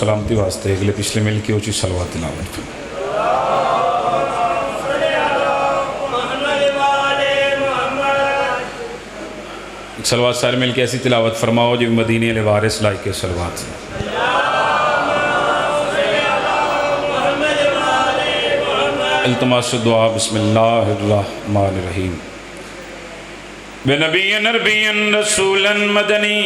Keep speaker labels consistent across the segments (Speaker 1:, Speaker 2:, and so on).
Speaker 1: سلامتی واسطے اگلے پچھلے مل کے اونچی صلوات تلاوت فرمائیں۔ ایک صلوات سارے مل کے ایسی تلاوت فرماؤ جو مدینے علیہ وارث لائی کے صلوات سے۔ التماس دعا بسم اللہ الرحمن الرحیم۔ بنبی عربی رسولا مدنی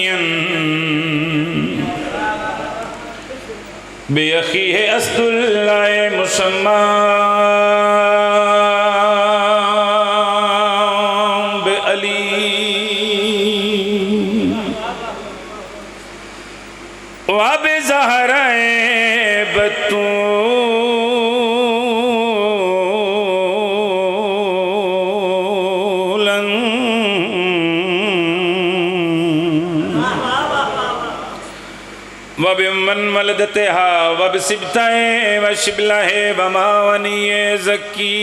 Speaker 1: بأخیہ اسد اللہ مسمى بعلی وبزہرہ بطولا وبمن ولدتها وبسبتہ وشبلہ وماونی زکی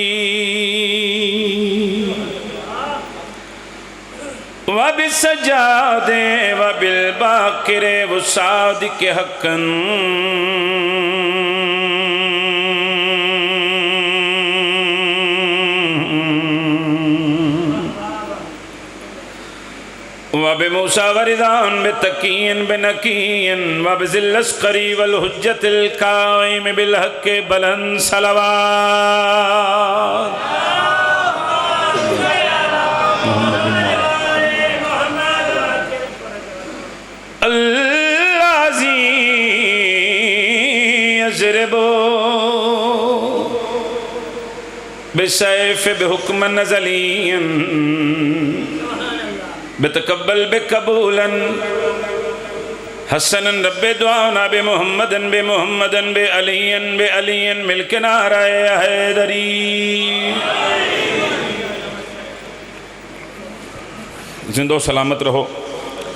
Speaker 1: وبسجاد وبالباقر وصادق حقا وبموسیٰ ورضان بتقین بنقین وبذل الاسقری والحجت القائم بالحق بلند صلوات۔ الذی یضرب بالسیف بحکم نزلی بتقبل بقبولا حسنا رب دعانا بمحمد بمحمد بعلی بعلی ملک نعرہ حیدری۔ زندہ و سلامت رہو،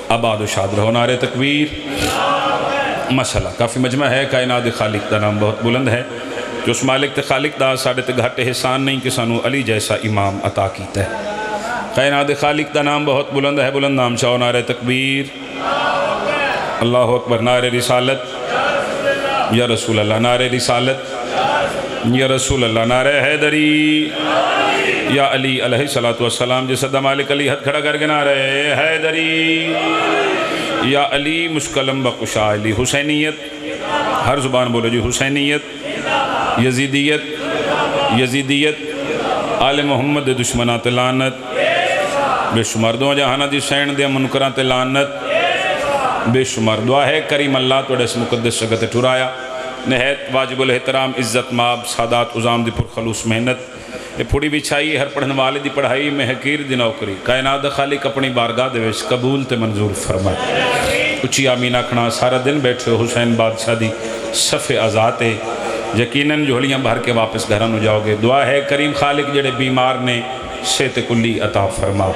Speaker 1: آباد و شاد رہو، نعرہ تکبیر۔ ماشاءاللہ کافی مجمع ہے، کائنات خالق دا نام بہت بلند ہے، جو اس مالک تے خالق دا ساڑھے تے گھٹ احسان نہیں کہ سانو علی جیسا امام عطا کیتا ہے۔ کائنات خالق دا نام بہت بلند ہے، بلند نام چاہو، نعرہ تکبیر، اللہ اکبر، نعرہ رسالت یا رسول اللہ، نعرہ رسالت یا رسول اللہ، نعرہ حیدری یا علی علیہ السلام۔ جیسا دا مالک علی ہتھ کھڑا کر کے نعرہ حیدری یا علی مشکلم بکشا علی۔ حسینیت، ہر زبان بولو جی، حسینیت، یزیدیت، یزیدیت، آل محمد دشمنات لعنت، بے شمار دعا جہانا دی سین دے منکرات لعنت، بے شمار دعا ہے کریم اللہ توڑے اس مقدس جگہ تے ٹھرایا، نہایت واجب الاحترام عزت ماب سادات عظام دی پرخلوص محنت، یہ پھوڑی بچھائی ہر پڑھن والے دی پڑھائی میں حقیر دی نوکری، کائنات خالق اپنی بارگاہ دے وچ قبول تے منظور فرمائے۔ اچھی آمین آکھنا، سارا دن بیٹھے حسین بادشاہ دی صف ازاتے، یقیناً جھولیاں بھر کے واپس گھران ہو جاؤ گے۔ دعا ہے کریم خالق جڑے بیمار نے صحت کلی عطا فرماؤ،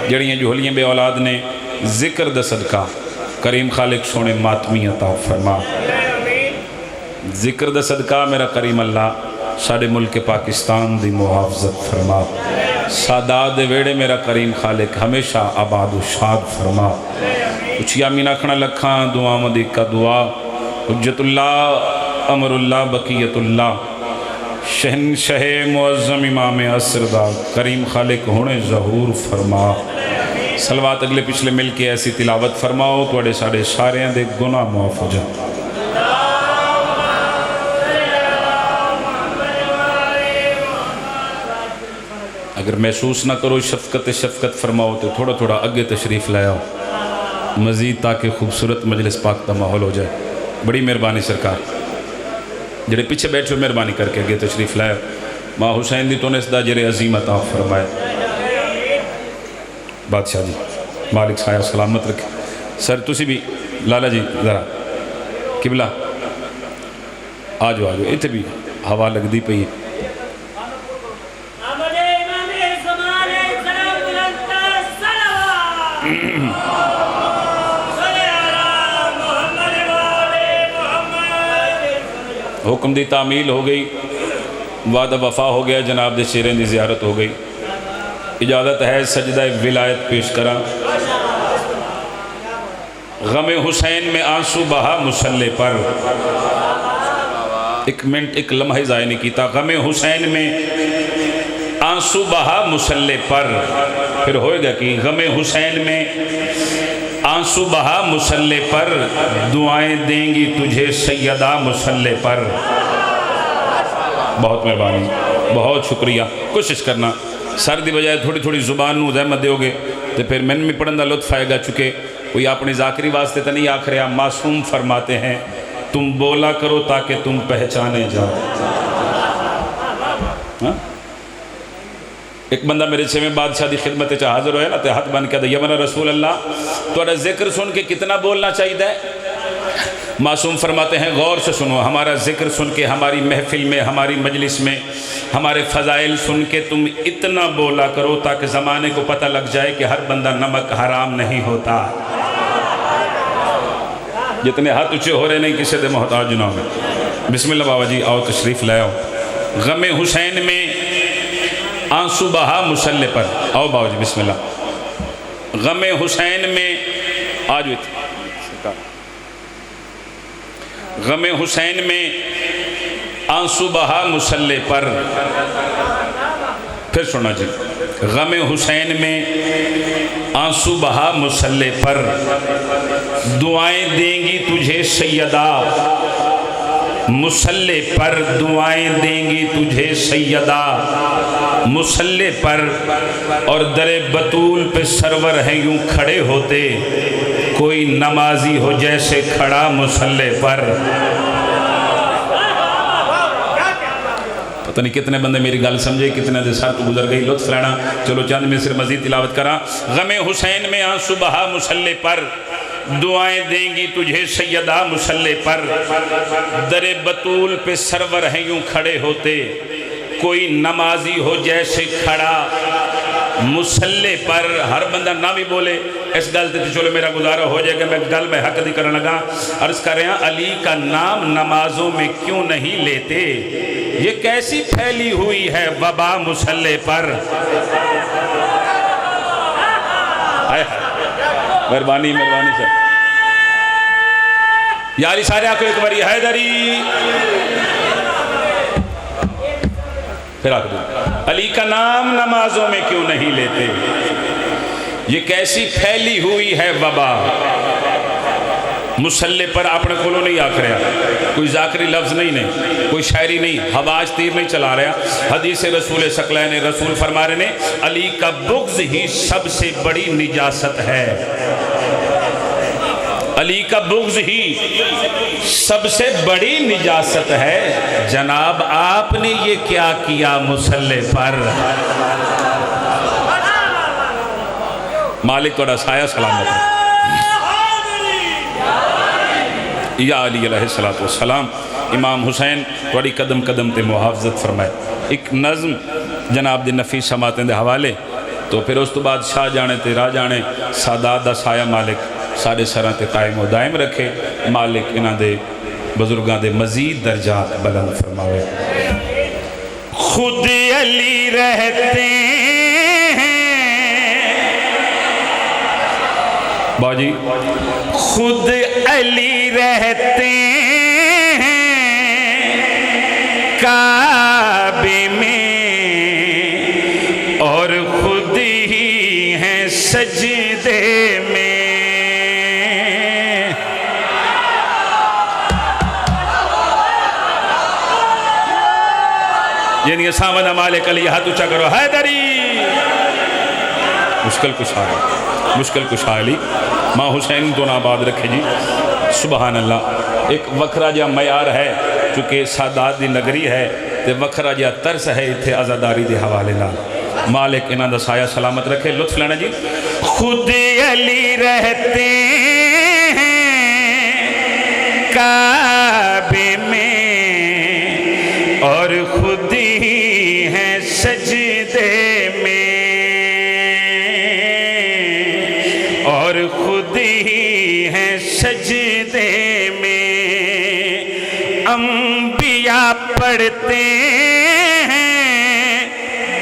Speaker 1: جڑیاں جھولیاں بے اولاد نے ذکر دا صدقہ کریم خالق سونے ماتمی عطا فرماؤ۔ ذکر دا صدقہ میرا کریم اللہ ساڑھے ملک پاکستان دی محافظت فرماؤ، سادات دے ویڑے میرا کریم خالق ہمیشہ آباد و شاد فرماؤ۔ کچھ آمین آکھنا لکھاں دعا مدیق کا دعا، حجت اللہ امر اللہ بقیت اللہ، شہنشہ معظم امام عصر دا کریم خالق ہونے ظہور فرما۔ صلوات اگلے پچھلے مل کے ایسی تلاوت فرماؤ توڑے ساڑھے ساریاں دے گناہ معاف ہو جائیں۔ اگر محسوس نہ کرو شفقت فرماؤ تو تھوڑا تھوڑا اگے تشریف لے آؤ مزید تاکہ خوبصورت مجلس پاک دا ماحول ہو جائے۔ بڑی مہربانی سرکار، جڑے پیچھے بیٹھے ہو مہربانی کر کے اگے تشریف لائے، ماں حسین دی تونس دا جرے عظیم عطا فرمائے۔ بادشاہ جی مالک سایہ سلامت رکھے۔ سر تسی بھی لالا جی ذرا قبلہ آجو ایتھے بھی ہوا لگ دی پئی ہے۔ حکم دی تعمیل ہو گئی، وعدہ وفا ہو گیا، جناب دے شیرین دی زیارت ہو گئی۔ اجازت ہے سجدہ ولایت پیش کرا۔ غم حسین میں آنسو بہا مسلح پر. ایک منٹ ایک لمحہ ضائع نہیں کیتا. غم حسین میں آنسو بہا مسلح پر. پھر ہوئے گا کہ غم حسین میں آنسو بہا مسلح پر، دعائیں دیں گی تجھے سیدہ مسلح پر. بہت مہربانی، بہت شکریہ. کوشش کرنا سر دی بجائے تھوڑی تھوڑی زبان نو زحمت دیو گے تو پھر میں بھی پڑھن دا لطف آئے گا. چونکہ کوئی اپنی ذاکری واسطے تو نہیں آکھ رہا. معصوم فرماتے ہیں تم بولا کرو تاکہ تم پہچانے جاؤ. ایک بندہ میرے سے میں بادشاہ دی خدمت چاہ حاضر ہوئے نا تے ہاتھ بن کے یا من رسول اللہ تو ذکر سن کے کتنا بولنا چاہیے ہے. معصوم فرماتے ہیں غور سے سنو، ہمارا ذکر سن کے ہماری محفل میں ہماری مجلس میں ہمارے فضائل سن کے تم اتنا بولا کرو تاکہ زمانے کو پتہ لگ جائے کہ ہر بندہ نمک حرام نہیں ہوتا. جتنے ہاتھ اونچے ہو رہے نہیں کسی دے محتاج نہ ہو. بسم اللہ بابا جی آؤ تشریف لے آؤ. غم حسین میں آنسو بہا مسلح پر. آؤ بابا جی بسم اللہ. غم حسین میں آج غم حسین میں آنسو بہا مسلح پر. پھر سنا جی. غم حسین میں آنسو بہا مسلح پر، دعائیں دیں گی تجھے سیدہ مسلح پر. دعائیں دیں گی تجھے سیدہ مسلح پر. اور در بطول پہ سرور ہیں یوں کھڑے ہوتے، کوئی نمازی ہو جیسے کھڑا مسلح پر. پتہ نہیں کتنے بندے میری گل سمجھے، کتنے دے ساتھ گزر گئی. لطف لینا. چلو چند میں صرف مزید تلاوت کرا. غم حسین میں آنسو بہا مسلح پر، دعائیں دیں گی تجھے سیدہ مسلح پر. در بطول پہ سرور ہیں یوں کھڑے ہوتے، کوئی نمازی ہو جیسے کھڑا مسلح پر. ہر بندہ نہ بھی بولے اس گل تے چلو میرا گزارا ہو جائے گا. میں گل میں حق دی کرنے لگا. عرض کر رہے ہیں علی کا نام نمازوں میں کیوں نہیں لیتے، یہ کیسی پھیلی ہوئی ہے وبا مسلح پر. مہربانی مہربانی سر. یاری سارے آکو ایک باری حیدری. پھر آکو دو. علی کا نام نمازوں میں کیوں نہیں لیتے، یہ کیسی پھیلی ہوئی ہے وبا مسلح پر. اپنے کولوں نہیں آکھ رہا، کوئی ذاکری لفظ نہیں، کوئی شاعری نہیں، ہواج تیر نہیں چلا رہا. حدیث رسول ثقلین رسول فرما رہے ہیں علی کا بغض ہی سب سے بڑی نجاست ہے. علی کا بغض ہی سب سے بڑی نجاست ہے. جناب آپ نے یہ کیا کیا مسلح پر. مالک توڑا سایہ سلامت ہے. یا علی علیہ السلام. امام حسین توڑی قدم قدم تے محافظت فرمائے. ایک نظم جناب دی نفیس سماعتیں دے حوالے تو پھر اس تو بعد شاہ جانے تے راہ جانے. سادات دا سایہ مالک سارے سراں تے قائم و دائم رکھے. مالک انہاں دے بزرگاں دے مزید درجات بلند فرماوے. خود علی رہتے باجی خود علی رہتے ہیں کعبے میں اور خود ہی ہیں سجدے میں. یعنی سامدہ مالک علی ہاتھ اچھا کرو حیدری. مشکل کشا ہے، مشکل کشا علی. ماں حسین تو آباد رکھے جی. سبحان اللہ. ایک وکھرا جا معیار ہے چونکہ سادات دی نگری ہے تے وکھرا جا ترس ہے اتھے عزاداری دی حوالے نال. مالک انہاں دا سایہ سلامت رکھے. لطف لینا جی. خود علی رہتے ہیں کعبے میں اور خود ہی ہیں سجدے میں اور خود ہی ہیں سجدے میں. انبیاء پڑھتے ہیں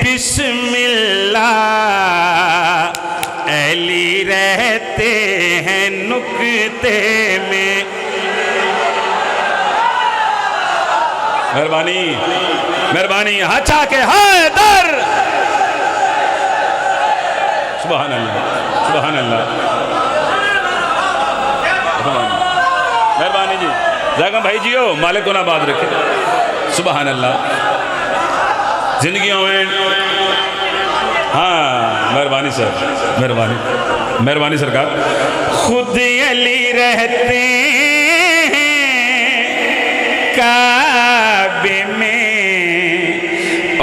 Speaker 1: بسم اللہ، اے اہلی رہتے ہیں نکتے میں. مہربانی مہربانی ہچا کے حیدر. سبحان اللہ سبحان اللہ. مہربانی جی زاگم بھائی جیو مالک کو نہ بات رکھے. سبحان اللہ. زندگیوں میں ہاں مہربانی سر مہربانی مہربانی سرکار. خود علی رہتے ہیں کعبے میں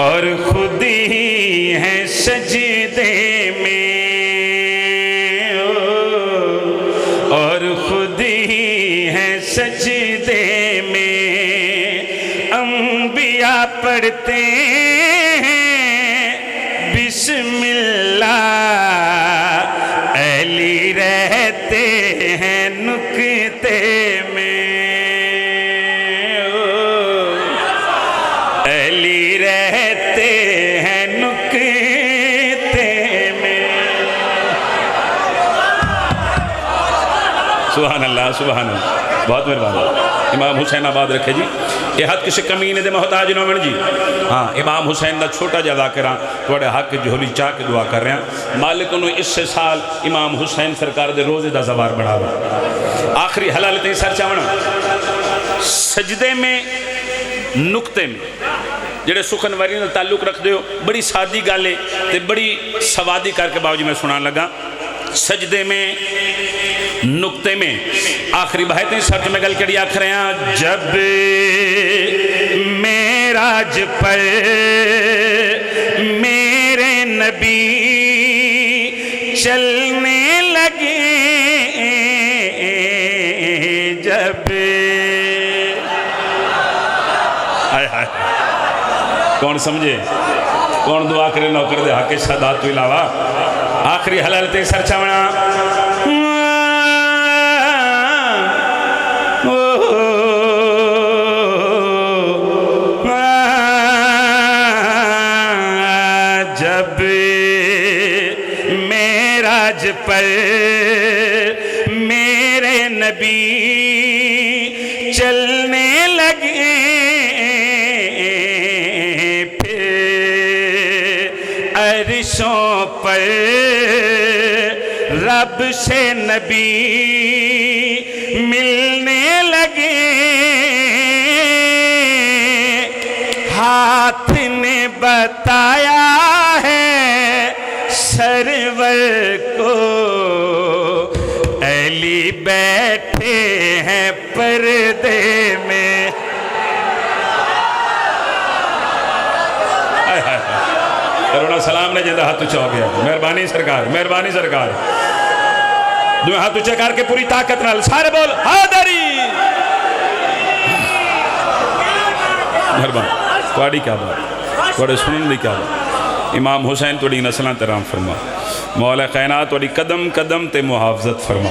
Speaker 1: اور خود ہی ہیں سجدے میں اور خود ہی ہیں سجدے میں. انبیاء پڑھتے بسم اللہ علی رہتے ہیں نکتے میں علی رہتے ہیں نکتے میں. سبحان اللہ سبحان اللہ. بہت مہربانی. امام حسین آباد رکھے جی. یہ حد کسی کمینے دے محتاج نومن جی. ہاں امام حسین دا چھوٹا جا ذاکرہ توڑے حق جھولی چاہ کے دعا کر رہے ہیں. مالک انہوں اس سے سال امام حسین سرکار دے روزے دا زوار بڑھا رہا. آخری حلال تے سر چاونا سجدے میں نکتے میں جڑے سخن وری نے تعلق رکھ دیو. بڑی سادی گالے تے بڑی سوادی کر کے باوجی میں سنان لگا. سجدے میں نکتے میں آخری بہتیں سرج میں گل کری آکھ رہے ہیں. جب معراج پر میرے نبی چلنے لگے جب کون سمجھے کون دعا کرے نوکر دے حق سادات تو علاوہ. آخری حلالتے سر چاونا جب معراج پر میرے نبی چلنے لگے عرشوں پر رب سے نبی ملنے لگے. ہاتھ نے بتایا ہے سرور کو علی بیٹھے ہیں پردے میں. کرونا سلام نے جندہ ہاتھ اچھا ہو گیا. مہربانی سرکار مہربانی سرکار. دو ہاتھ اچھا کر کے پوری طاقت نال سارے بول حاضری. مہربانی توڑی کیا بات توڑے سنن دی کیا بات. امام حسین توڑی نسلان ترام فرما. مولا کائنات توڑی قدم قدم تے محافظت فرما.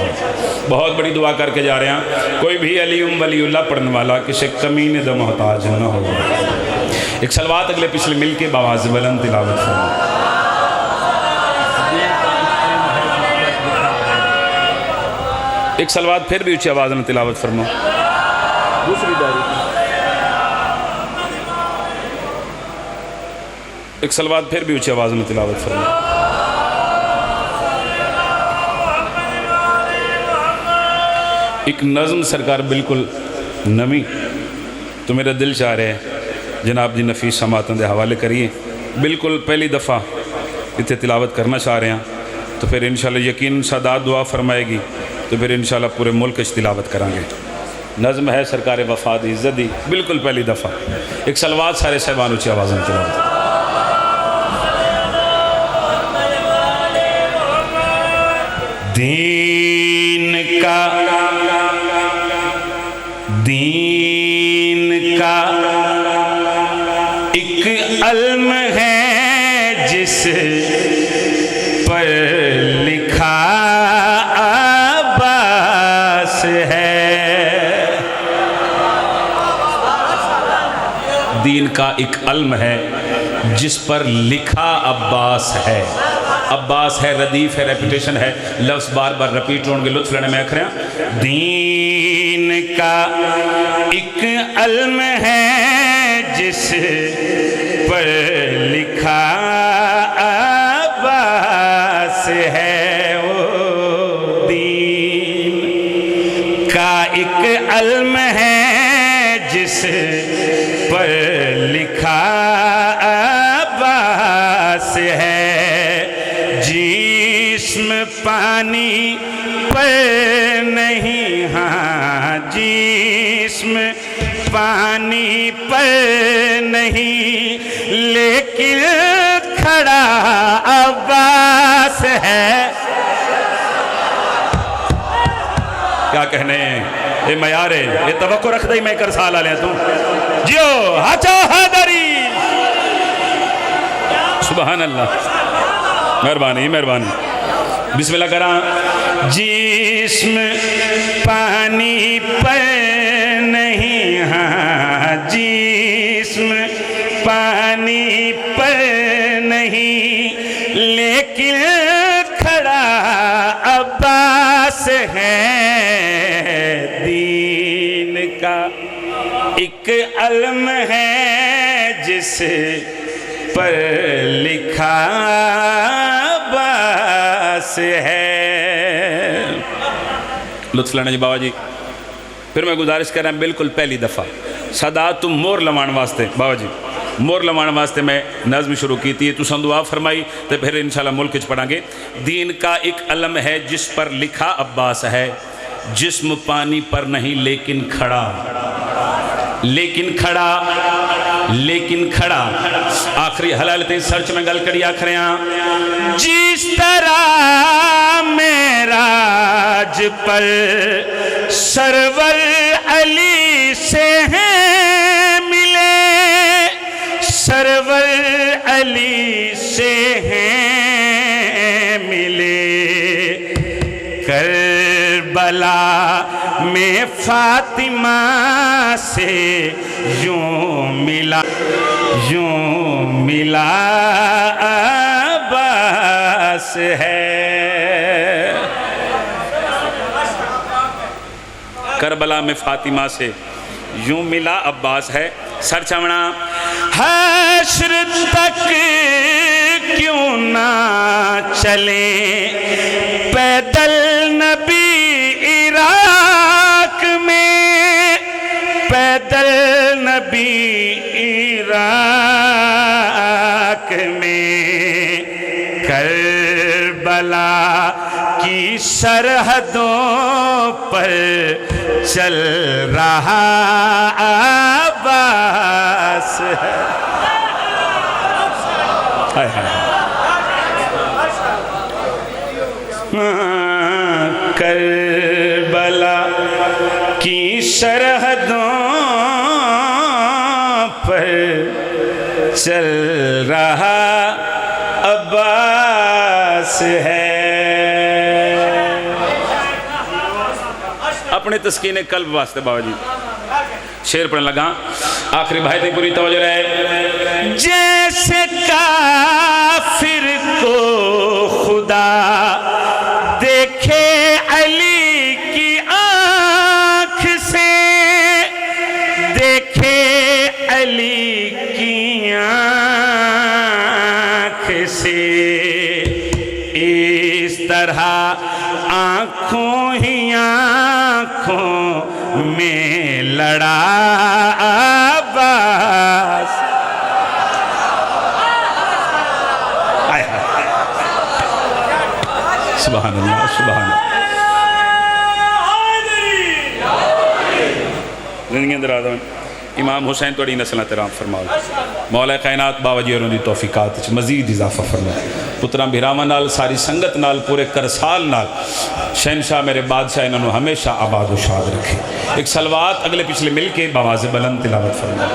Speaker 1: بہت بڑی دعا کر کے جا رہے ہیں. کوئی بھی علی ولی اللہ پڑھنے والا کسی کمینے دا محتاج نہ ہوگا. ایک سلوات اگلے پچھلے مل کے باواز بلند تلاوت فرما. ایک سلوات پھر بھی اچھی آواز میں تلاوت فرما. دوسری داری ایک سلوات پھر بھی اچھی آواز میں تلاوت فرما. ایک نظم سرکار بالکل نمی تو میرا دل چاہ رہے ہیں جناب جی نفیس سماعتوں دے حوالے کریے. بالکل پہلی دفعہ اتنے تلاوت کرنا چاہ رہے ہیں تو پھر انشاءاللہ یقین سادات دعا فرمائے گی تو پھر انشاءاللہ پورے ملک اس تلاوت کریں گے. نظم ہے سرکار وفاد عزت دی بالکل پہلی دفعہ. ایک سلوات سارے صاحبان اچھی آواز میں تلاوت. دین کا ایک علم ہے جس پر لکھا عباس ہے. دین کا ایک علم ہے جس پر لکھا عباس ہے. عباس ہے، ردیف ہے، ریپیٹیشن ہے، لفظ بار بار رپیٹ ہوں گے، لطف لینے میں آکھ رہے ہیں دین کا ایک علم ہے جس پر لکھا عباس ہے، وہ دین کا ایک علم ہے جس پر لکھا عباس ہے، جسم پانی پر نہیں، ہاں جسم پانی پر نہیں، لیکن کھڑا عباس ہے۔ کیا کہنے یہ معیار ہے، یہ توقع رکھ دائی میں کر سالا لیا تم جیو ہچا حیدری۔ سبحان اللہ، مہربانی مہربانی، بسم اللہ کرام۔ جسم پانی پر نہیں، ہاں جسم پانی پر نہیں، لیکن کھڑا عباس ہے، دین کا ایک علم ہے جس پر لکھا عباس ہے۔ لطف لینا جی بابا جی، پھر میں گزارش کر رہا ہوں بالکل پہلی دفعہ صدا تم مور لوان واسطے بابا جی، مور لوان واسطے میں نظم شروع کی تھی، تو دعا فرمائی تو پھر انشاءاللہ ملک چ پڑھیں گے۔ دین کا ایک علم ہے جس پر لکھا عباس ہے، جسم پانی پر نہیں لیکن کھڑا، لیکن کھڑا، لیکن کھڑا۔ آخری حلالتیں سرچ میں گل کری آکھ رہے ہیں جس طرح معراج پر سرور علی سے ہیں ملے، سرور علی سے ہیں ملے، کربلا میں فاطمہ سے یوں ملا، یوں ملا عباس ہے۔ کربلا میں فاطمہ سے یوں ملا عباس ہے۔ سر چمڑا حشر تک کیوں نہ چلیں پیدل نبی عراق میں، پیدل نبی عراق میں، کربلا کی سرحدوں پر چل رہا عباس ہے۔ کربلا کی سرحدوں پر چل رہا عباس ہے۔ اپنے تسکین قلب واسطے بابا جی شعر پڑھنے لگا، آخری بھائی تھی پوری توجہ رہے۔ جیسے کافر کو خدا دیکھے علی کی آنکھ سے، دیکھے علی کی آنکھ سے، اس طرح آنکھوں ہی آنکھوں میں لڑا عباس۔ سبحان اللہ سبحان اللہ۔ زندگی اندر آدم امام حسین توڑی نسلہ تیرام فرماؤ، مولا کائنات بابا جی اور ان دی توفیقات مزید اضافہ فرمائے، پتران بھیراما نال ساری سنگت نال پورے کرسال نال شہنشاہ میرے بادشاہ انہوں ہمیشہ آباد و شاد رکھے۔ ایک سلوات اگلے پچھلے مل کے بواز بلند تلاوت فرمائے۔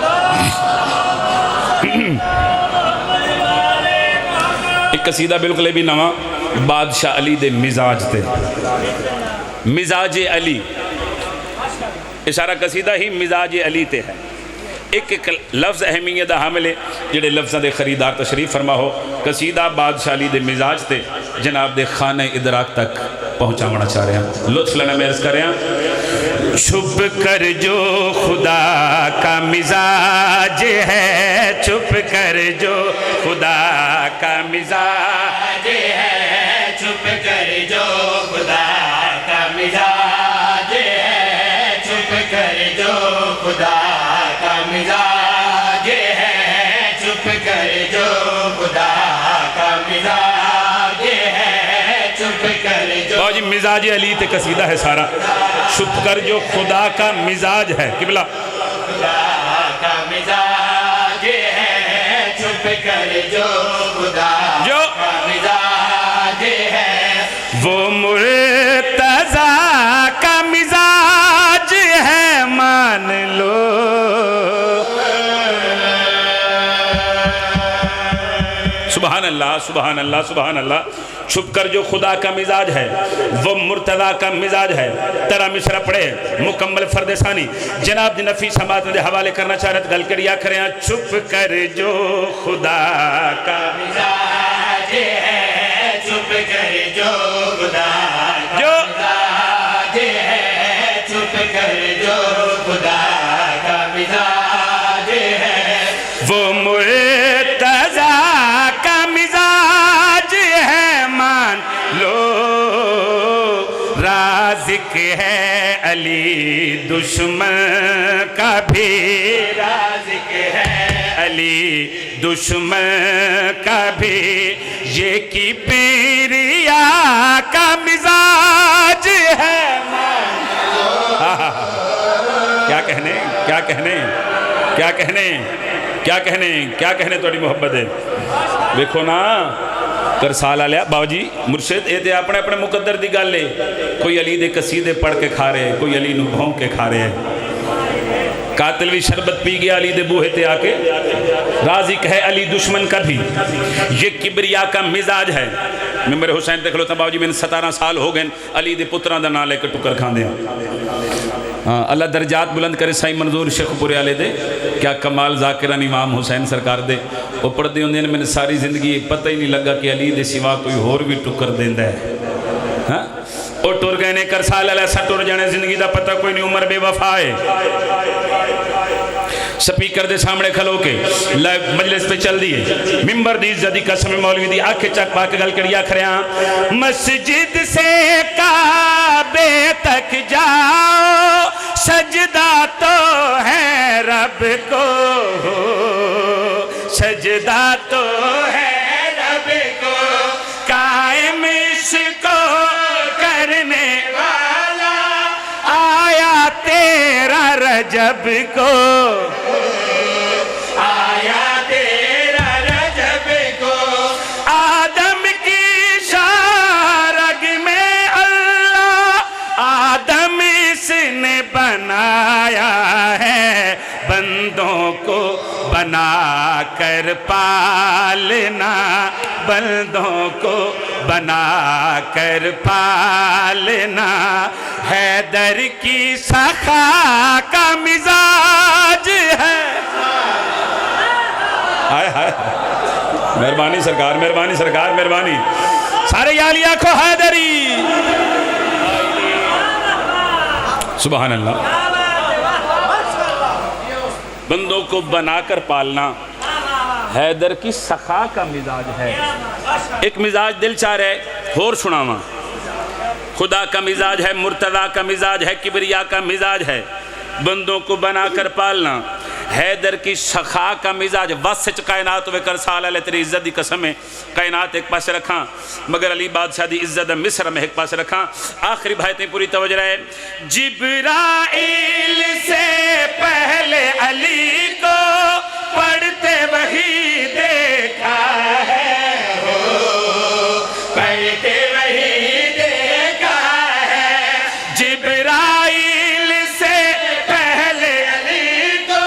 Speaker 1: ایک قصیدہ بالکل بھی نواں بادشاہ علی دے مزاج تے، مزاج علی، اشارہ قصیدہ ہی مزاج علی تے ہے۔ ایک ایک لفظ اہمیت دا حامل ہے جڑے لفظاں دے خریدار تشریف فرما ہو قصیدہ بادشاہی دے مزاج تے جناب دے خانہ ادراک تک پہنچاونا چاہ رہے ہیں لطف لینا میں عرض کر رہے ہیں چھپ کر جو خدا کا مزاج ہے چھپ کر جو خدا کا مزاج ہے چھپ کر جو خدا کا مزاج ہے چھپ کر جو خدا کا مزاج ہے چھپ کر جو خدا کا مزاج ہے چھپ کر جو جی مزاج علی تے قصیدہ ہے سارا چھپ کر جو خدا کا مزاج ہے قبلہ خدا کا مزاج ہے چھپ کر جو خدا کا مزاج ہے وہ مرتضیٰ کا مزاج ہے مان لو سبحان اللہ سبحان اللہ سبحان اللہ چھپ کر جو خدا کا مزاج ہے وہ مرتضیٰ کا مزاج ہے ترہ مصرع پڑھے مکمل فرد ثانی جناب دی نفیس حماد نے حوالے کرنا چاہ رہے تھے گل کریا کریں چھپ کر جو خدا کا مزاج ہے چھپ کر جو خدا کا مزاج ہے چھپ کر جو خدا کا مزاج ہے وہ مرتضیٰ کا مزاج ہے مان لو رازق ہے علی دشمن کا بھی رازق ہے علی دشمن کا بھی یہ کی پیریا کا مزاج ہے کیا کہنے کیا کہنے کیا کہنے کیا کہنے کیا کہنے توڑی محبت ہے دیکھو نا کرسال آلیا بابا جی مرشد اے تے اپنے اپنے مقدر دی گل لے کوئی علی دے قصیدے پڑھ کے کھا رہے کوئی علی نو بھون کے کھا رہے قاتل بھی شربت پی گیا علی دے بوہے تے آکے رازق ہے علی دشمن کا بھی یہ کبریا کا مزاج ہے ممبر حسین دیکھ لو تا بابا جی میں 17 سال ہو گئے علی دے پتران دا نام لے کے ٹکر کھان دیا اللہ درجات بلند کرے سائی منظور شیخ پورے آلے دے کیا کمال ذاکران امام حسین سرکار دے وہ پڑھ دے ہوندے میں نے ساری زندگی پتہ ہی نہیں لگا کہ علی دے سوا کوئی اور بھی ٹکر دیندہ ہے وہ ٹر گئے نے کرسال علیہ سا ٹر جانے زندگی دا پتہ کوئی نہیں عمر بے وفا ہے سپیکر دے سامنے کھلو کے مجلس پہ چل دیئے ممبر دی عزت دی قسم مولوی دی آنکھیں چک پاک گل کریا کھریاں مسجد سے کعبے تک جاؤ سجدہ تو ہے رب کو سجدہ تو ہے رب کو قائم اس کو کرنے والا آیا تیرا رجب کو آیا تیرا رجب کو آدم کی شارگ میں اللہ آدم اس نے بنایا ہے بندوں کو بنا کر پالنا بندوں کو بنا کر پالنا حیدر کی سخا کا مزاج ہے مہربانی سرکار مہربانی سرکار مہربانی سارے یالی آنکھو حیدری سبحان اللہ بندوں کو بنا کر پالنا حیدر کی سخا کا مزاج ہے ایک مزاج دل چاہ رہے اور سناواں خدا کا مزاج ہے مرتضیٰ کا مزاج ہے کبریا کا مزاج ہے بندوں کو بنا کر پالنا حیدر کی سخا کا مزاج وسط کائنات ہوئے کرسال علیہ تیری عزت دی قسم ہے کائنات ایک پاس رکھاں مگر علی بادشاہ دی عزت مصر میں ایک پاس رکھاں آخری بھائیتیں پوری توجہ رہے جبرائیل سے پہلے علی کو پڑھتے وہی دیکھا ہے پڑھتے وہی دیکھا ہے جبرائیل سے پہلے علی کو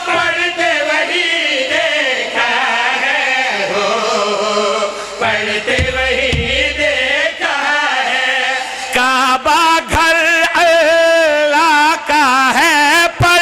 Speaker 1: پڑھتے وہی دیکھا ہے پڑھتے وہی دیکھا ہے کعبہ گھر اللہ کا ہے پر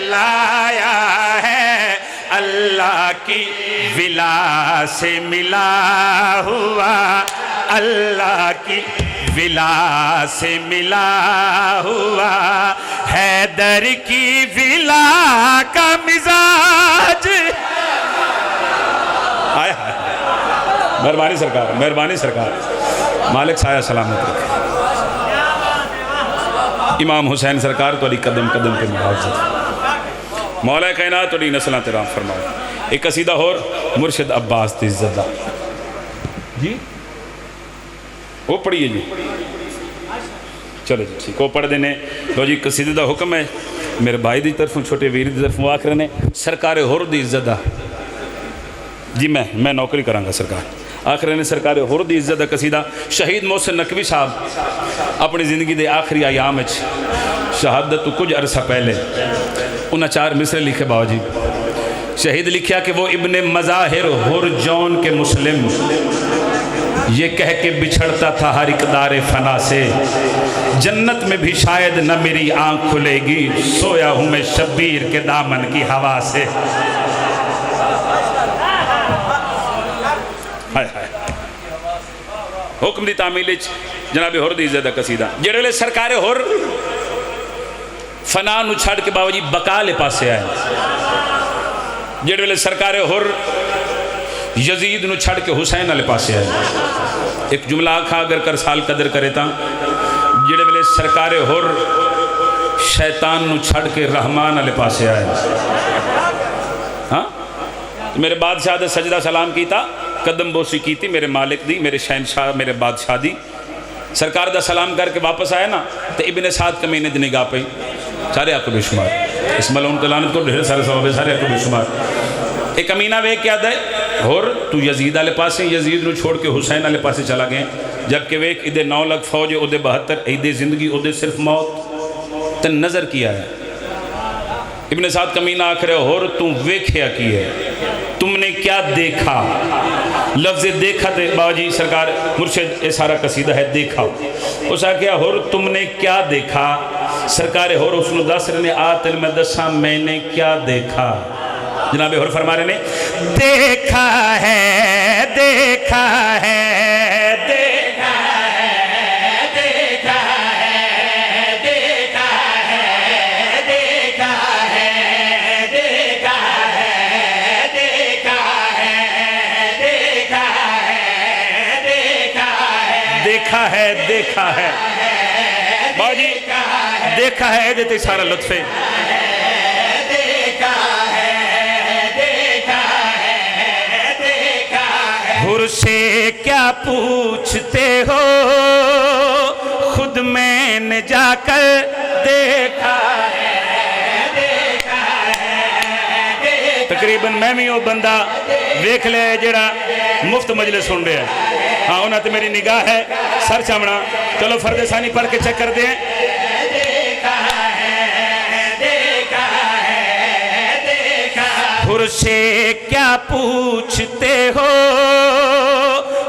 Speaker 1: لایا ہے اللہ کی ولا سے ملا ہوا اللہ کی ولا سے ملا ہوا حیدر کی ولا کا مزاج مہربانی سرکار مہربانی سرکار مالک سایہ سلامت رکھے امام حسین سرکار تو علی قدم قدم کے محافظت مولا کائنات تو نسلہ تیرام فرمائے ایک قصیدہ اور مرشد عباس تی زدہ جی وہ پڑھئیے جی چلو جی ٹھیک وہ پڑھ دینے تو جی قصیدہ دا حکم ہے میرے بھائی دی طرف چھوٹے ویری دی طرف آخر نے سرکار ہور دی عزت جی میں نوکری کرانگا سرکار آخر نے سرکار ہور دی عزت قصیدہ شہید محسن نقوی صاحب اپنی زندگی دے آخری ایام شہادت تو کچھ عرصہ پہلے انہاں 4 مصرے لکھے باو جی شہید لکھیا کہ وہ ابن مظاہر ہور جون کے مسلم یہ کہہ کے بچھڑتا تھا ہر اقدار فنا سے جنت میں بھی شاید نہ میری آنکھ کھلے گی سویا ہوں میں شبیر کے دامن کی ہوا سے حکم دی تعمیل جناب ہور دی عزت قصیدہ جڑے لے سرکار ہور فنا نو چھڑ کے باوجی بقا لے پاسے آئے جڑے لے سرکار ہور یزید نو چھڑ کے حسین لے پاسے آئے ایک جملہ آکھا اگر کر سال قدر کرے تا جڑے لے سرکار ہور شیطان نو چھڑ کے رحمان لے پاسے آئے ہاں میرے بادشاہ دے سجدہ سلام کیتا قدم بوسی کی تھی میرے مالک دی میرے شہنشاہ میرے بادشاہ دی سرکار دا سلام کر کے واپس آئے نا تو ابن سعد کمینے دی نگاہ پہ سارے آپ کو بے شمار اس ملعون تلانت کو ڈھیر سارے ثواب سارے آپ کو بے شمار ایک امینہ وے کیا دے اور تو یزید آلے پاسے یزید نو چھوڑ کے حسین آلے پاسے چلا گئے جبکہ وہ ادھے 9 لاکھ فوج ادھے 72 ادھے زندگی ادھے صرف موت تن نظر کیا ہے ابن سعد کمینہ آخر ہے اور تم ویکھیا کی ہے تم نے کیا دیکھا لفظ دیکھا تے بابا جی سرکار مرشد یہ سارا قصیدہ ہے دیکھا اس آ کیا اور تم نے کیا دیکھا سرکار اور اس نے دس رہنے آتل میں دسا میں نے کیا دیکھا جناب اور فرما رہے نے دیکھا ہے دیکھا ہے دیکھا ہے دیکھا ہے دیکھا ہے دیکھا ہے دیکھا ہے دیکھا ہے دیکھا ہے دیکھا ہے دیکھا ہے دیکھا ہے باجی دیکھا ہے دیتے سارا لطف ہے حر سے کیا پوچھتے ہو خود میں نے جا کر دیکھا ہے تقریباً میں بھی وہ بندہ ویکھ لے جڑا مفت مجلس سن رہے ہیں ہاں انہاں تے میری نگاہ ہے سر چامنا چلو فرد ثانی پڑھ کے چیک کر دیں حر سے کیا پوچھتے ہو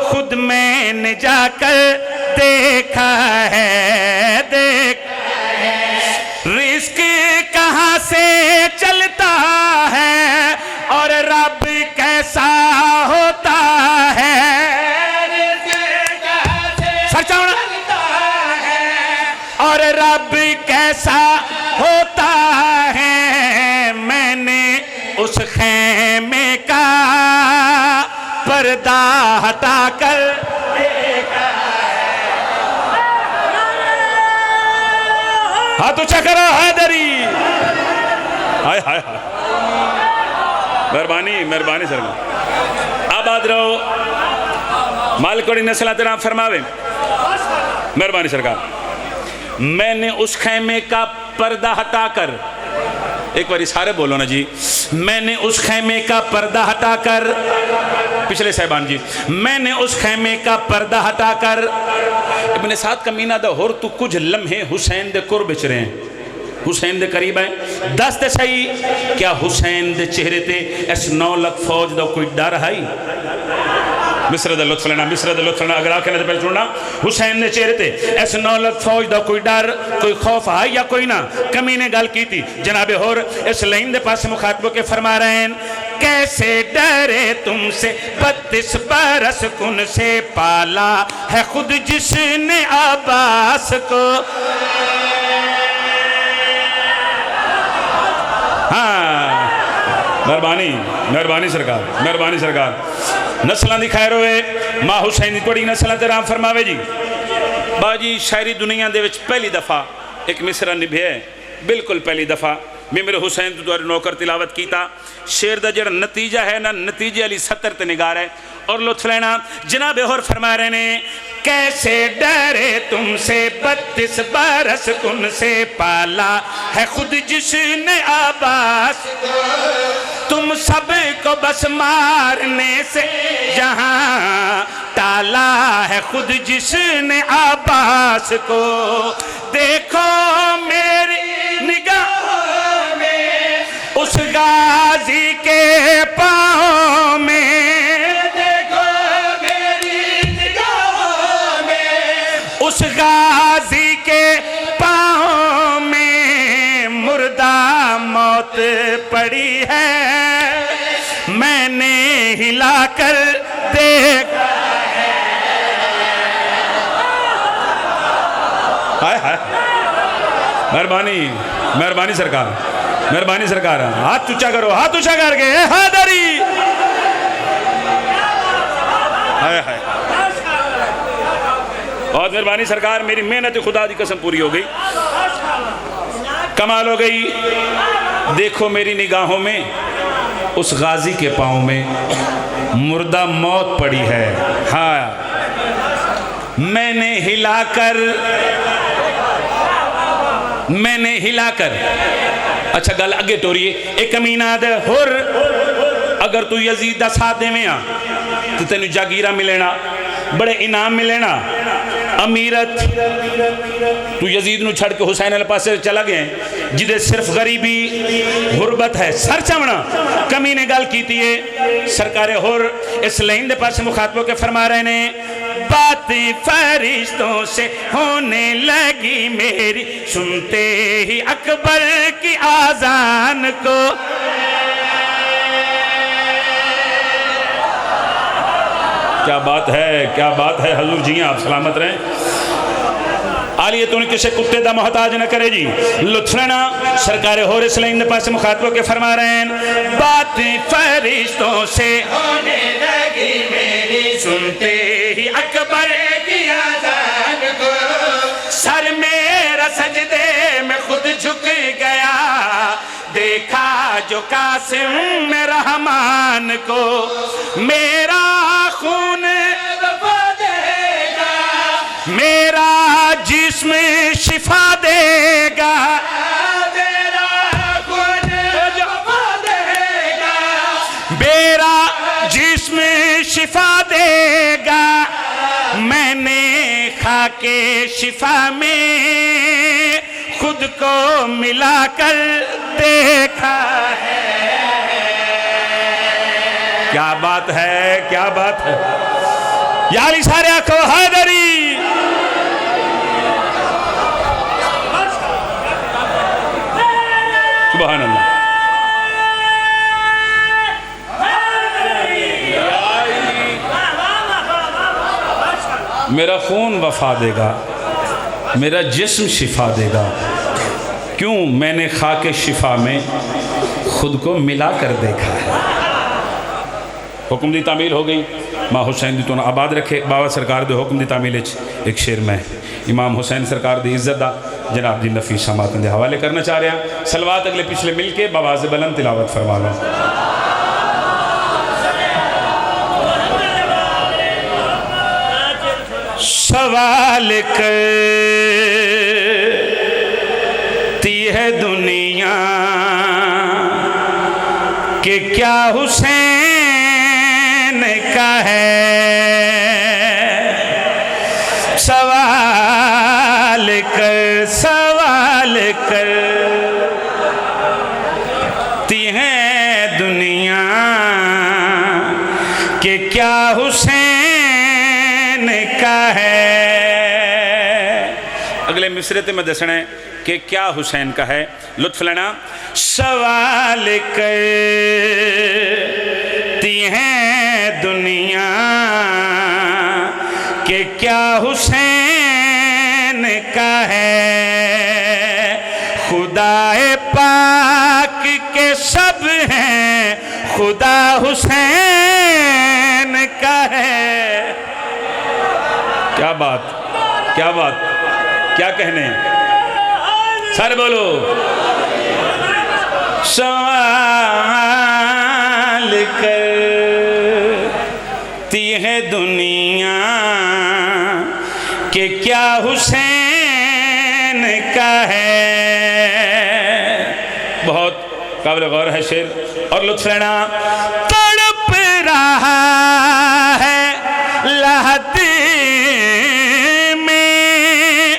Speaker 1: خود میں نے جا کر دیکھا ہے رزق کہاں سے چلتا ہے اور رب کیسا ہوتا ہے سچا اور رب کیسا ہوتا ہے میں نے اس خیمے کا پردہ ہٹا کر دیکھا ہاں تو چکرہ حیدری ہائے ہائے مہربانی سر آباد رہو مالکوڑی نسلہ تیرا فرماوے مہربانی سرکار میں نے اس خیمے کا پردہ ہٹا کر ایک باری سارے بولو نا جی میں نے اس خیمے کا پردہ ہٹا کر پچھلے صاحبان جی میں نے اس خیمے کا پردہ ہٹا کر ابن سعد کا مینہ دا ہور تو کچھ لمحے حسین دے قرب چ رہے ہیں حسین دے قریب ہیں دس دے صحیح کیا حسین دے چہرے تے اس 9 لاکھ فوج دا کوئی ڈر ہے مصر دا لطف لینا، مصر دا لطف لینا. اگر آنکھیں نے پہلے سننا حسین نے چہرے تے ایس نولت فوج دا کوئی ڈر کوئی خوف آئی یا کوئی نہ. کمی نے گال کی تھی جناب ہور اس لائن دے پاس مخاطبوں کے فرما رہے ہیں کیسے ڈرے تم سے 32 برس کن سے پالا ہے خود جس نے عباس کو. ہاں مہربانی مہربانی سرکار مہربانی سرکار. نسلان دی خیر ہوئے ماں حسین دی توڑی نسلان تے رام فرماوے جی. باجی شاعری دنیا دے وچ پہلی دفعہ ایک مصرہ نبھے ہے بالکل پہلی دفعہ میں میرے حسین تو دوارے نوکر تلاوت کیتا. شیر دا جڑا نتیجہ ہے نا نتیجہ علی 70 تے نگار ہے اور لطف لینا. جناب اور فرما رہے نے کیسے ڈرے تم سے 32 برس کن سے پالا ہے خود جس نے عباس تم سب کو بس مارنے سے جہاں ٹالا ہے خود جس نے عباس کو. دیکھو میری نگاہ میں اس غازی کے پاؤں میں دیکھو میری نگاہ میں اس غازی کے پاؤں میں مردہ موت پڑی ہے میں نے ہلا کر دیکھا ہے. مہربانی مہربانی سرکار مہربانی سرکار. ہاتھ اونچا کرو ہاتھ اونچا کر کے حیدری. بہت مہربانی سرکار. میری محنت خدا دی قسم پوری ہو گئی کمال ہو گئی. دیکھو میری نگاہوں میں اس غازی کے پاؤں میں مردہ موت پڑی ہے. ہاں میں نے ہلا کر اچھا گل اگے ٹوریے ایک امینہ دے ہور اگر تو یزید دا ساتھ دے میں تو تینو جاگیرہ ملینا بڑے انعام ملینا امیرت. تو یزید نو چھڑ کے حسین علیہ پاس سے چلا گئے جدے صرف غریبی غربت ہے سر چمنا کمی نے گال کی تھی سرکار ہور اس لائن دے پاس مخاطبوں کے فرما رہے نے بات فرشتوں سے ہونے لگی میری سنتے ہی اکبر کی آذان کو. کیا بات ہے کیا بات ہے. حضور جی آپ سلامت رہیں. آلیے تو انہیں کسے کتے دا محتاج نہ کرے جی. لطف لینا سرکار ہور اس لائن دے پاس مخاطبوں کے فرما رہے ہیں بات فرشتوں سے ہونے لگی میری سنتے ہی اکبر کی آذان کو. سر میرا سجدے میں خود جھک گیا دیکھا جو قاسم رحمان کو. میرا خون وفا دے گا میرا جسم شفا دے گا میرا خون وفا دے گا میرا جسم شفا دے گا. میں نے خاک شفا میں خود کو ملا کر دیکھا ہے. کیا بات ہے کیا بات ہے. یا علی سارے آنکھو حیدری. سبحان اللہ. میرا خون وفا دے گا میرا جسم شفا دے گا کیوں میں نے خاک شفا میں خود کو ملا کر دیکھا ہے. حکم دی تعمیل ہو گئی ماں حسین دی تو آباد رکھے. بابا سرکار دے حکم دی تعمیل ایک شعر میں امام حسین سرکار دی عزت دا جناب دی نفیس سماعتن دے حوالے کرنا چاہ رہے ہیں. سلوات اگلے پچھلے مل کے بآواز بلند تلاوت فرما لو. سوال کرتی ہے دنیا کہ کیا حسین کا ہے. سوال کرتی ہے دنیا کہ کیا حسین کا ہے. اگلے مصرے تے میں دسنا ہے کہ کیا حسین کا ہے. لطف لینا. سوال کرتی ہیں دنیا کہ کیا حسین کا ہے. خدا پاک کے سب ہیں خدا حسین کا ہے. کیا بات کیا بات کیا کہنے سارے بولو. سوال کرتی ہے دنیا کہ کیا حسین کا ہے. بہت قابل غور ہے شعر. اور لطف لینا. تڑپ رہا ہے لحد میں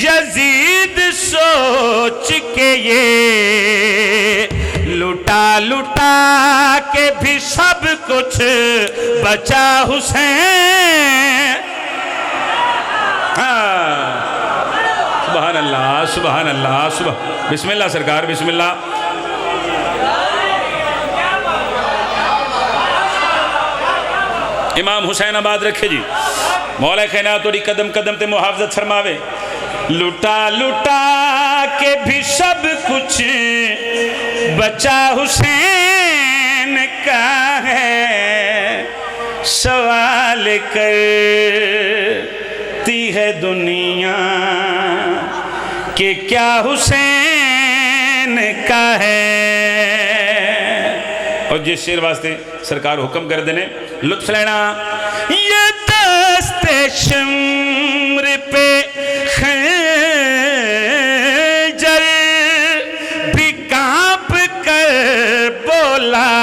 Speaker 1: یزید سوچ کے یہ لٹا لٹا کے بھی سب کچھ بچا حسین. سبحان اللہ سبحان اللہ بسم اللہ سرکار بسم اللہ. امام حسین آباد رکھے جی. مولا کائنات توڑی قدم قدم تے محافظت فرماوے. لٹا لٹا کے بھی سب کچھ بچا حسین کا ہے. سوال کرتی ہے دنیا کہ کیا حسین کا ہے. اور جس شعر واسطے سرکار حکم کر دینے. لطف لینا. یہ دست شمر پہ خنجر بھی کانپ کر بولا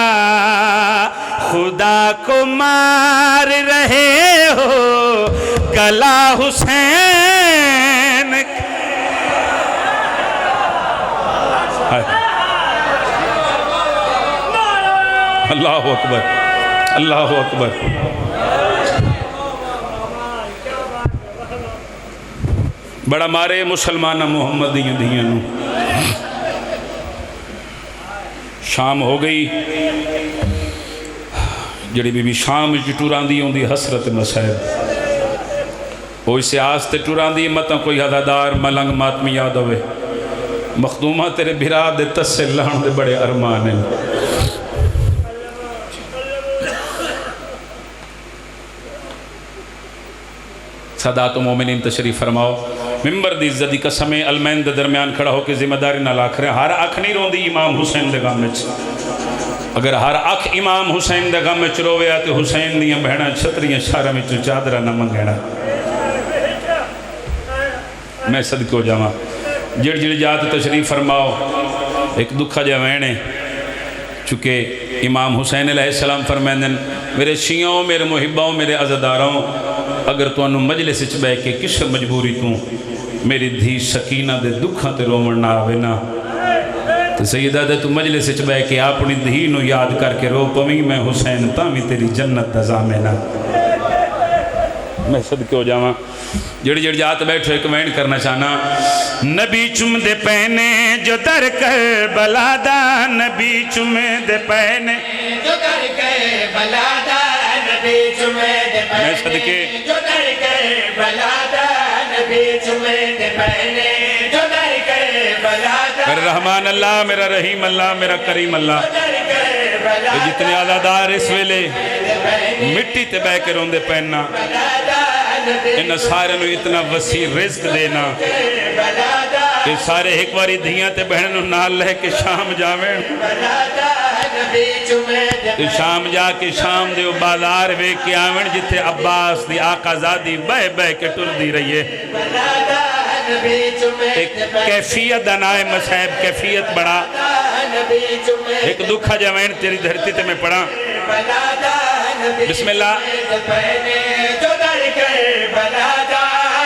Speaker 1: خدا کو مار رہے ہو گلا حسین. اللہ اکبر اللہ اکبر. بڑا مارے مسلمانہ محمد دیاں نو. شام ہو گئی. جڑی بی شام ٹوران دی ہوں دی حسرت مسائب وہ اسے آستے ٹوران دی متاں کوئی عدادار ملنگ ماتمی یاد ہوئے. مخدومہ تیرے بھرا دے تسے لہن دے بڑے ارمان ہیں. سادات و مومنین تشریف فرماؤ. ممبر دی عزت دی قسم المین دے درمیان کھڑا ہو کے ذمہ داری نہ لاکھ رہے. ہر اکھ نہیں رون دی امام حسین دے غم وچ. اگر ہر اکھ امام حسین دے غم وچ روے تے حسین دیاں بہناں چھتریاں شہراں وچ چادراں نہ منگینا. میں صدقے ہو جاواں. جڑ جڑ جات تشریف فرماؤ. ایک دکھا جا وینے چونکہ امام حسین علیہ السلام فرمائیں میرے شیعوں میرے محباؤں میرے عزاداراں اگر تو انہوں مجلس اچ بے کے کس مجبوری تو میری دھی سکینہ دے دکھاں تے رومن نہ آوے نا تو سیدہ دے تو مجلس اچ بے کے اپنی دھی نو یاد کر کے رو پویں میں حسین تامی تیری جنت دزامے نا. میں صدقے ہو جاواں. جڑی جڑی جات بیٹھو ایک وین کرنا چاہنا. نبی چم دے پہنے جو در کر بلادا نبی چم دے پہنے جو در کر بلادا نبی چم دے پہنے جو در کر بلادا نبی چم دے پہنے جو در کر بلادا. میرا رحمان اللہ میرا رحیم اللہ میرا کریم اللہ. یہ جتنے عزادار اس ویلے مٹی تے بے کے روندے پہننا انہاں سارے نو اتنا وسیع رزق دینا کہ سارے ایک واری دھیاں تے بہنوں نال لے کے شام جاویں. شام جا کے شام دے بازار وے کے آویں جتے عباس دی آقا زادی بے بے کے ٹر دی رہی ہے. ایک کیفیت دنائے مسائب کیفیت بڑا. ایک دکھا جاویں تیری دھرتی تے میں پڑھا. بسم اللہ.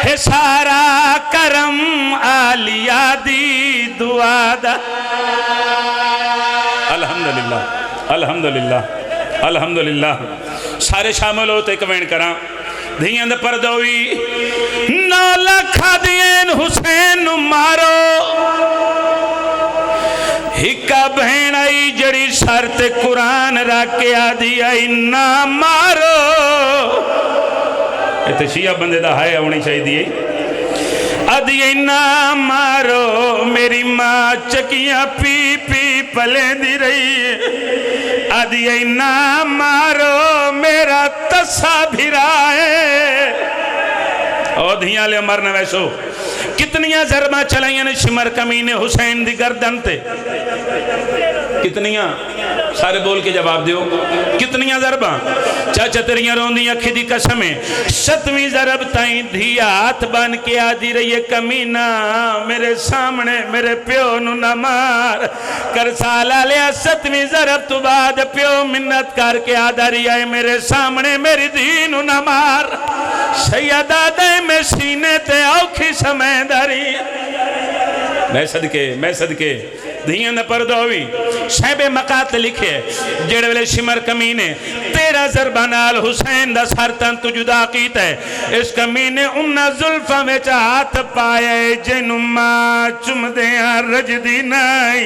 Speaker 1: ہے سارا کرم آلیا دی دعا دا. الحمدللہ الحمدللہ الحمدللہ. سارے شامل ہوتے ایک وین کراں. دھیاں دے پردوی 9 لکھ دین حسین نو مارو ہکا بہن آئی جڑی شرط قرآن راکے آدھی آئی نہ مارو ایتے شیعہ بندے دا ہائے ہونی چاہی دیئے آدھی آئی نہ مارو میری ماں چکیاں پی پی پلے دی رہی آدھی آئی نہ مارو میرا تسا بھرائے او دھیاں لے مرنا ویسو کتنیاں ضربہ چلائیں شمر کمینے حسین دی گردن تے کتنیاں سارے بول کے جواب دیو کتنیاں ضربہ چاچا تیریاں روندی اکھی دی قسمیں 7ویں ضرب تائیں دھیا ہاتھ بن کے آدھی رہی ہے کمینہ میرے سامنے میرے پیو نو نہ مار کر سالا لیا 7ویں ضرب تو بعد پیو منت کر کے آدھا رہی ہے میرے سامنے میری دھی نو نہ مار سیدہ دے میں سینے تے اوکھی سمیں داری میں صدقے دھیاں نہ پردوی شہب مقات لکھے جڑے ویلے شمر کمینے 13 ضربہ نال حسین دا سرطن تو جدا کیتا ہے اس کمینے انہا ظلفہ میں چاہت پائے جنو ماں چم دیاں رجدی نائی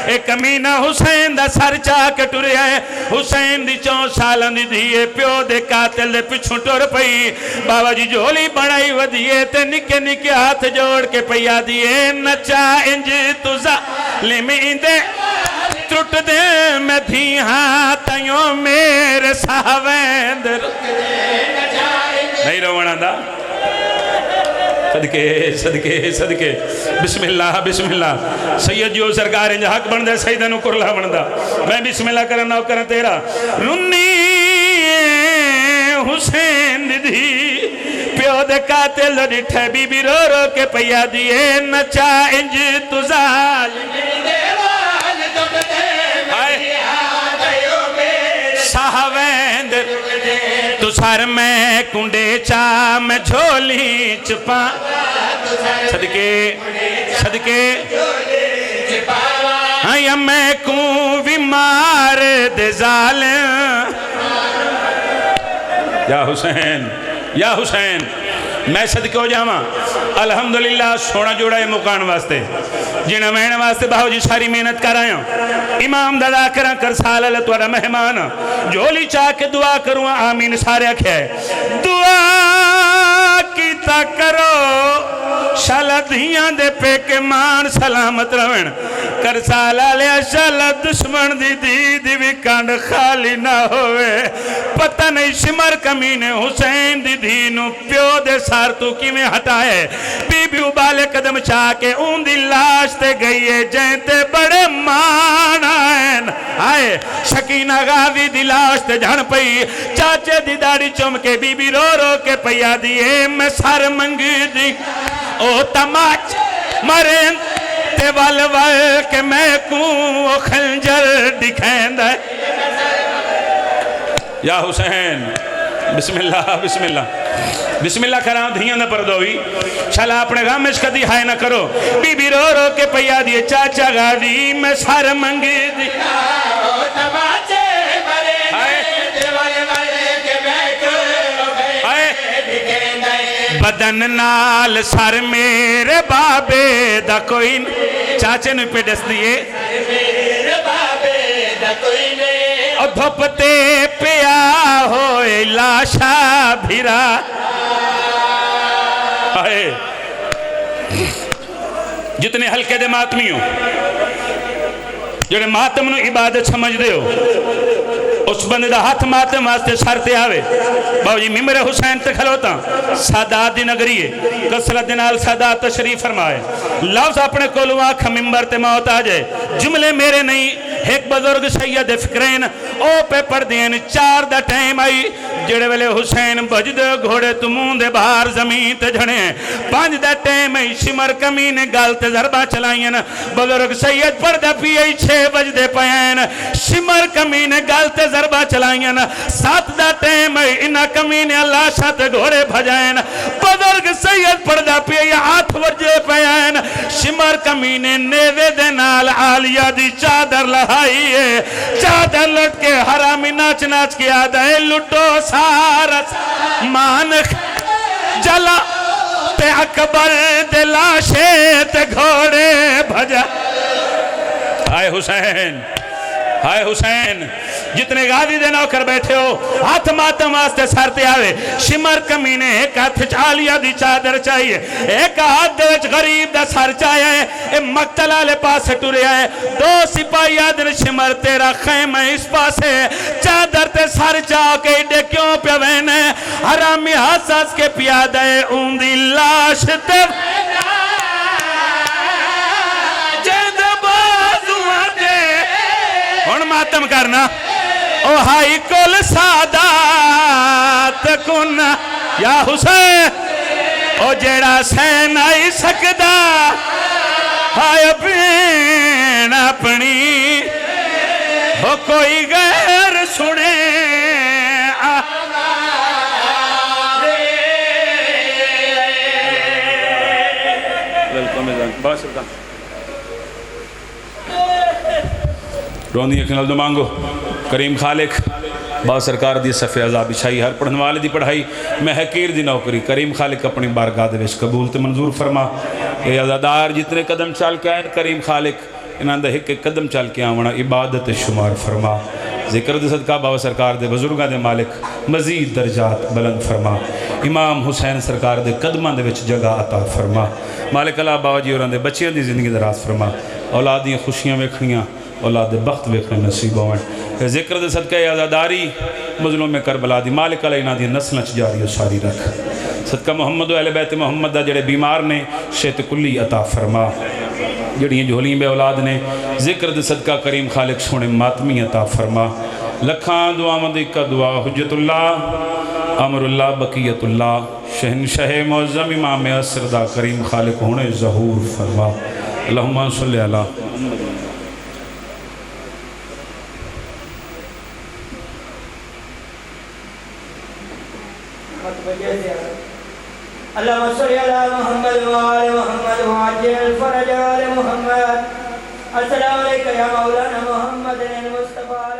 Speaker 1: ایک کمینہ حسین دا سر چاہ کے ٹوریا ہے حسین دی 4 سالہ دی دیئے پیو دے قاتل دے پچھوں ٹور پئی بابا جی جولی بڑائی ودیئے تے نکے نکے ہاتھ جوڑ کے پیا دیئے نچا انج تزا میں دے ٹوٹ دے میں تھی ہاتھیوں میرے صحابیندر نہیں رونا دا صدقے بسم اللہ سید جو سرکار انجا حق بن دے سیدہ نو کرلا بن دا میں بسم اللہ کرنا ہو کرنا تیرا رنی حسین دی پیو دے قاتل ڈٹھے بی بی رو رو کے پیا دیئے نچا انج تزال صحابیندر تو سر میں کنڈے چا میں جھولی چپا صدقے یا میں کوں بھی مار دے ظالم یا حسین میں صدقے ہو جاواں الحمدللہ سونا جوڑا ہے مکان واسطے جنہ مہینے واسطے باہو جی ساری محنت کر آیا امام دادا کرا کر سال اللہ توڑا مہمان جولی چاہ کے دعا کروں آمین سارے اکھے ہے دعا کیتا کرو شالا دھیاں دے پہ کے مان سلامت روین کر سالا لیا شالا دشمن دی بھی کانڈ خالی نہ ہوئے پتہ نہیں شمر کمینے حسین دینو پیو دے سار تو کی میں ہٹائے بی بی ابالے قدم چاہ کے اون دی لاش تے گئی ہے جینتے بڑے مان آئے شکینہ غازی دی لاش تے جھن پئی چاچے دی داڑی چم کے بی بی رو رو کے پیا دیئے میں سار منگی دی او تماچ مرین تے وال کہ میں کوں خنجر دکھائیں دے یا حسین بسم اللہ کراؤں دھیاں نہ پردوئی شالا اپنے غامش کدی ہائے نہ کرو بی بی رو رو کے پیا دیئے چاچا غازی میں سار منگی دی بدن نال سر میرے بابے دا کوئی چاچے نے پہ ڈس دیئے اور دھوپتے پیا ہوئے لاشا بھیرا جتنے ہلکے دے ماتمی ہو جنہیں ماتم نو عبادت سمجھ دے ہو اس بندے دا ہاتھ ماتم واسطے سارتے آوے باو جی ممبر حسین تے کھلوتا سادات دی نگریے کسرت دنال سادات تشریف فرمائے لفظ اپنے کولو آنکھ ممبر تے موت آجائے جملے میرے نہیں ایک بزرگ سید فکرین او پہ پڑھ دین 4 دا ٹائم آئی جڑے ویلے حسین بجد گھوڑے تمون دے باہر زمین تے جھڑے 5 دا ٹائم آئی شمر کمینے گالتے ضربہ چلائیں بزرگ سید پڑھ دا پی آئی 6 بجدے پہین شمر کمینے گالتے ضربہ چلائیں 7 دا ٹائم آئی انہ کمینے اللہ شاہ گھوڑے بھجائیں بزرگ سید پڑھ دا پی آئی 8 بجدے پہین شمر کمینے نیوے دے نال آلیہ دی چادر لہا بھائی ہے چادر لٹ کے حرامی ناچ ناچ کے آدھا ہے لٹو سارا مان جلا تے اکبر دلاشے تے گھوڑے بھجا ہائے حسین ہائے حسین جتنے غازی دے نوکر بیٹھے ہو ہاتھ ماتم واسطے سارتے آوے شمر کمینے ایک ہاتھ چالیا دی چادر چاہیے ایک ہاتھ دے وچ غریب دا سر چاہیے اے مقتل آلے پاس ٹورے آئے دو سپاہی آدھر شمر تیرا خیمہ اس پاسے چادر تے سر چاہ کے اڈے کیوں پہ وینے حرامی حساس کے پیادہ اوندی لاش تے ماتم کرنا او ہائی کل سادات کن یا حسین او جیڑا سین آئی سکدا ہائے اپین اپنی ہو کوئی غیر سنے روندی اکھیں لفظ مانگو کریم خالق با سرکار دی صفحہ عذاب شاہی ہر پڑھن والے دی پڑھائی میں حقیر دی نوکری کریم خالق اپنی بارگاہ دے وچ قبول تے منظور فرما اے عزادار جتنے قدم چل کے آئیں کریم خالق انہاں دا ایک قدم چل کے آونا عبادت شمار فرما ذکر دے صدقہ با سرکار دے بزرگاں دے مالک مزید درجات بلند فرما امام حسین سرکار دے قدماں دے وچ جگہ عطا فرما مالک اللہ باو جی اور دے بچیاں دی زندگی دراز فرما اولادیں خوشیاں ویکھنیاں اولاد بخت ویکھنے نصیب ہوئیں ذکر دے صدقہ عزاداری مظلوم کربلا دی مالک علیہ انہاں دی نسلیں جاری و ساری رکھ صدقہ محمد و اہل بیت محمد دا جڑے بیمار نے شیط کلی عطا فرما جڑی جھولیں بے اولاد نے ذکر دے صدقہ کریم خالق سونے ماتمی عطا فرما لکھان دعا مدکہ دعا حجت اللہ امر اللہ بقیت اللہ شہنشہ معظم امام عصر دا کریم خالق ہونے ظہور فرما اللہم صلی اللہ
Speaker 2: اللهم صل على محمد وآل محمد وعجل فرج آل محمد السلام عليك يا مولانا محمد المصطفى